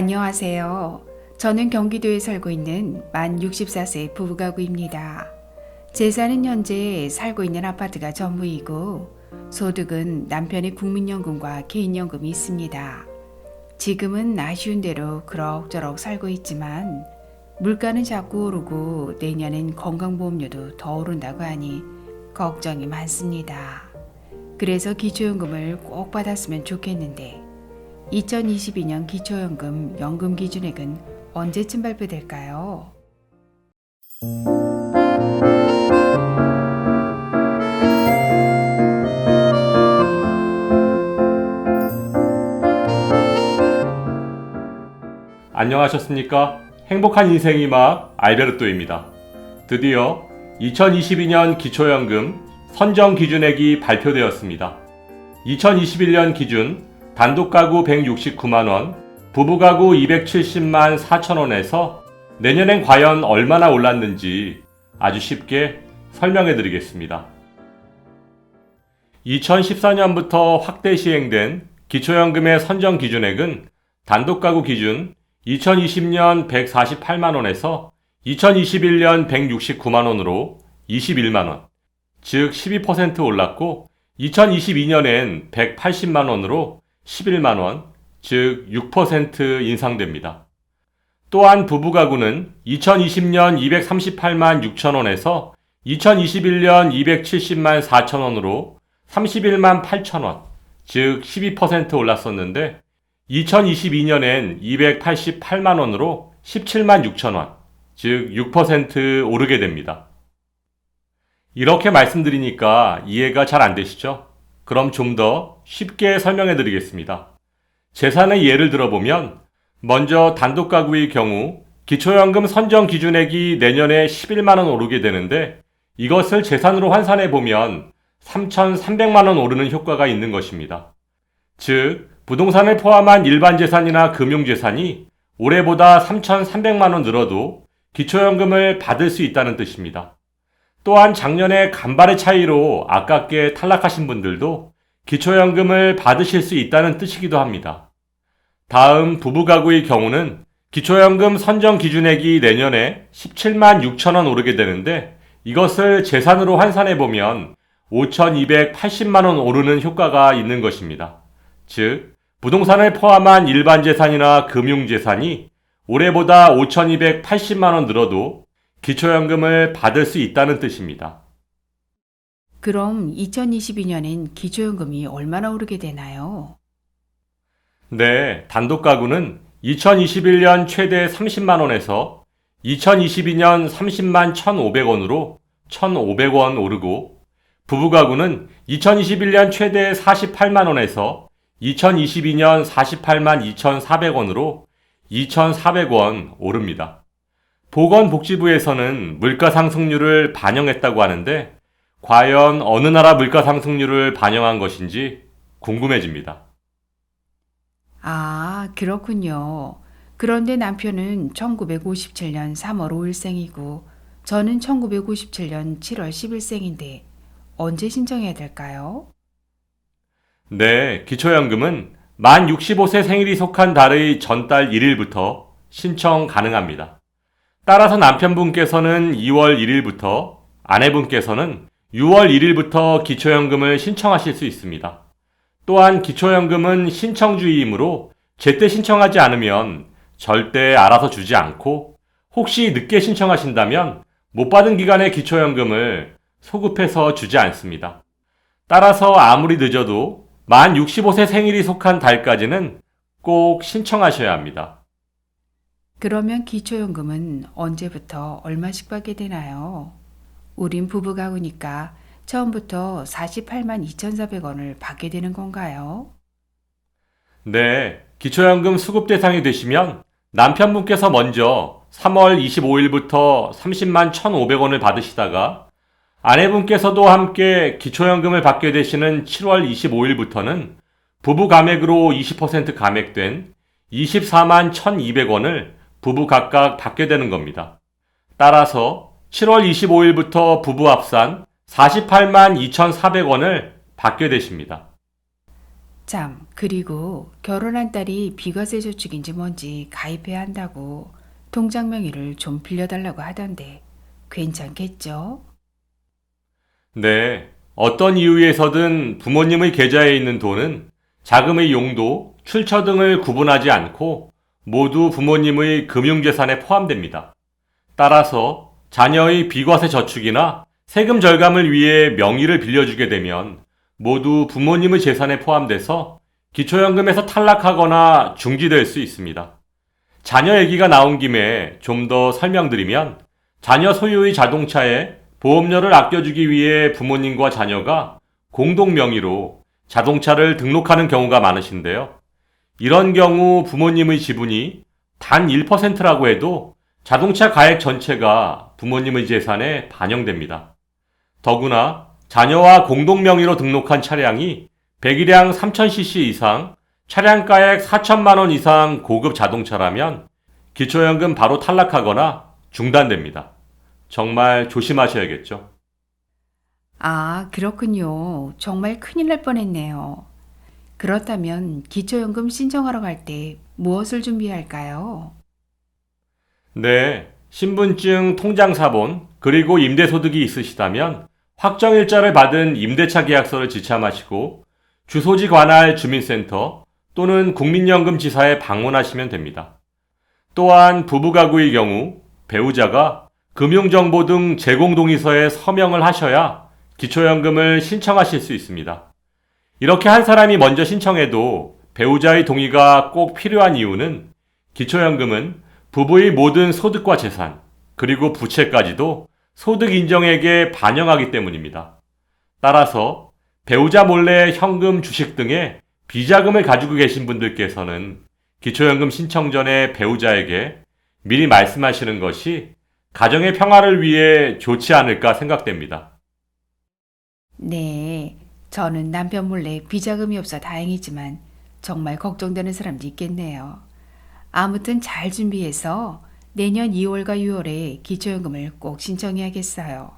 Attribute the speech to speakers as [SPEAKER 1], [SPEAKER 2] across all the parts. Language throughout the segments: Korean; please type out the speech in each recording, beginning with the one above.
[SPEAKER 1] 안녕하세요. 저는 경기도에 살고 있는 만 64세 부부가구입니다. 재산은 현재 살고 있는 아파트가 전부이고 소득은 남편의 국민연금과 개인연금이 있습니다. 지금은 아쉬운 대로 그럭저럭 살고 있지만 물가는 자꾸 오르고 내년엔 건강보험료도 더 오른다고 하니 걱정이 많습니다. 그래서 기초연금을 꼭 받았으면 좋겠는데 2022년 기초연금 연금 기준액은 언제쯤 발표될까요?
[SPEAKER 2] 안녕하셨습니까? 행복한 인생의 막 알베르토입니다. 드디어 2022년 기초연금 선정 기준액이 발표되었습니다. 2021년 기준 단독가구 169만원, 부부가구 270만 4천원에서 내년엔 과연 얼마나 올랐는지 아주 쉽게 설명해 드리겠습니다. 2014년부터 확대 시행된 기초연금의 선정 기준액은 단독가구 기준 2020년 148만원에서 2021년 169만원으로 21만원, 즉 12% 올랐고 2022년엔 180만원으로 11만원, 즉 6% 인상됩니다. 또한 부부가구는 2020년 238만 6천원에서 2021년 270만 4천원으로 31만 8천원, 즉 12% 올랐었는데 2022년엔 288만원으로 17만 6천원, 즉 6% 오르게 됩니다. 이렇게 말씀드리니까 이해가 잘 안 되시죠? 그럼 좀 더 쉽게 설명해 드리겠습니다. 재산의 예를 들어보면 먼저 단독가구의 경우 기초연금 선정 기준액이 내년에 11만원 오르게 되는데 이것을 재산으로 환산해 보면 3,300만원 오르는 효과가 있는 것입니다. 즉 부동산을 포함한 일반 재산이나 금융재산이 올해보다 3,300만원 늘어도 기초연금을 받을 수 있다는 뜻입니다. 또한 작년에 간발의 차이로 아깝게 탈락하신 분들도 기초연금을 받으실 수 있다는 뜻이기도 합니다. 다음 부부가구의 경우는 기초연금 선정 기준액이 내년에 17만 6천원 오르게 되는데 이것을 재산으로 환산해보면 5,280만원 오르는 효과가 있는 것입니다. 즉 부동산을 포함한 일반 재산이나 금융재산이 올해보다 5,280만원 늘어도 기초연금을 받을 수 있다는 뜻입니다.
[SPEAKER 1] 그럼 2022년엔 기초연금이 얼마나 오르게 되나요?
[SPEAKER 2] 네, 단독가구는 2021년 최대 30만원에서 2022년 30만 1,500원으로 1,500원 오르고 부부가구는 2021년 최대 48만원에서 2022년 48만 2,400원으로 2,400원 오릅니다. 보건복지부에서는 물가상승률을 반영했다고 하는데 과연 어느 나라 물가상승률을 반영한 것인지 궁금해집니다.
[SPEAKER 1] 아, 그렇군요. 그런데 남편은 1957년 3월 5일생이고 저는 1957년 7월 10일생인데 언제 신청해야 될까요?
[SPEAKER 2] 네, 기초연금은 만 65세 생일이 속한 달의 전달 1일부터 신청 가능합니다. 따라서 남편분께서는 2월 1일부터, 아내분께서는 6월 1일부터 기초연금을 신청하실 수 있습니다. 또한 기초연금은 신청주의이므로 제때 신청하지 않으면 절대 알아서 주지 않고 혹시 늦게 신청하신다면 못 받은 기간의 기초연금을 소급해서 주지 않습니다. 따라서 아무리 늦어도 만 65세 생일이 속한 달까지는 꼭 신청하셔야 합니다.
[SPEAKER 1] 그러면 기초연금은 언제부터 얼마씩 받게 되나요? 우린 부부가구니까 처음부터 48만 2,400원을 받게 되는 건가요?
[SPEAKER 2] 네, 기초연금 수급 대상이 되시면 남편분께서 먼저 3월 25일부터 30만 1,500원을 받으시다가 아내분께서도 함께 기초연금을 받게 되시는 7월 25일부터는 부부 감액으로 20% 감액된 24만 1,200원을 부부 각각 받게 되는 겁니다. 따라서 7월 25일부터 부부 합산 48만 2,400원을 받게 되십니다.
[SPEAKER 1] 참, 그리고 결혼한 딸이 비과세 저축인지 뭔지 가입해야 한다고 통장 명의를 좀 빌려달라고 하던데 괜찮겠죠?
[SPEAKER 2] 네, 어떤 이유에서든 부모님의 계좌에 있는 돈은 자금의 용도, 출처 등을 구분하지 않고 모두 부모님의 금융재산에 포함됩니다. 따라서 자녀의 비과세 저축이나 세금 절감을 위해 명의를 빌려주게 되면 모두 부모님의 재산에 포함돼서 기초연금에서 탈락하거나 중지될 수 있습니다. 자녀 얘기가 나온 김에 좀 더 설명드리면 자녀 소유의 자동차에 보험료를 아껴주기 위해 부모님과 자녀가 공동 명의로 자동차를 등록하는 경우가 많으신데요. 이런 경우 부모님의 지분이 단 1%라고 해도 자동차 가액 전체가 부모님의 재산에 반영됩니다. 더구나 자녀와 공동 명의로 등록한 차량이 배기량 3000cc 이상, 차량가액 4천만 원 이상 고급 자동차라면 기초연금 바로 탈락하거나 중단됩니다. 정말 조심하셔야겠죠.
[SPEAKER 1] 아, 그렇군요. 정말 큰일 날 뻔했네요. 그렇다면 기초연금 신청하러 갈 때 무엇을 준비해야 할까요?
[SPEAKER 2] 네, 신분증, 통장사본, 그리고 임대소득이 있으시다면 확정일자를 받은 임대차 계약서를 지참하시고 주소지 관할 주민센터 또는 국민연금지사에 방문하시면 됩니다. 또한 부부가구의 경우 배우자가 금융정보 등 제공동의서에 서명을 하셔야 기초연금을 신청하실 수 있습니다. 이렇게 한 사람이 먼저 신청해도 배우자의 동의가 꼭 필요한 이유는 기초연금은 부부의 모든 소득과 재산, 그리고 부채까지도 소득 인정액에 반영하기 때문입니다. 따라서 배우자 몰래 현금, 주식 등의 비자금을 가지고 계신 분들께서는 기초연금 신청 전에 배우자에게 미리 말씀하시는 것이 가정의 평화를 위해 좋지 않을까 생각됩니다.
[SPEAKER 1] 네, 저는 남편 몰래 비자금이 없어 다행이지만 정말 걱정되는 사람도 있겠네요. 아무튼 잘 준비해서 내년 2월과 6월에 기초연금을 꼭 신청해야겠어요.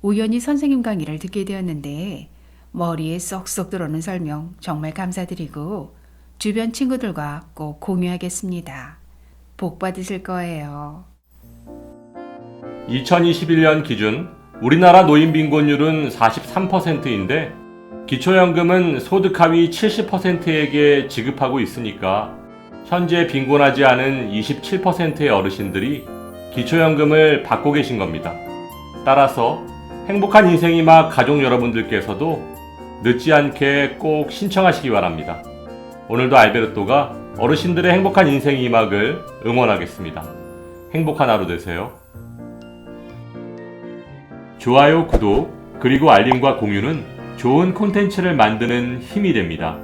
[SPEAKER 1] 우연히 선생님 강의를 듣게 되었는데 머리에 쏙쏙 들어오는 설명 정말 감사드리고 주변 친구들과 꼭 공유하겠습니다. 복 받으실 거예요.
[SPEAKER 2] 2021년 기준 우리나라 노인 빈곤율은 43%인데 기초연금은 소득 하위 70%에게 지급하고 있으니까 현재 빈곤하지 않은 27%의 어르신들이 기초연금을 받고 계신 겁니다. 따라서 행복한 인생이 막 가족 여러분들께서도 늦지 않게 꼭 신청하시기 바랍니다. 오늘도 알베르토가 어르신들의 행복한 인생이 막을 응원하겠습니다. 행복한 하루 되세요. 좋아요, 구독, 그리고 알림과 공유는 좋은 콘텐츠를 만드는 힘이 됩니다.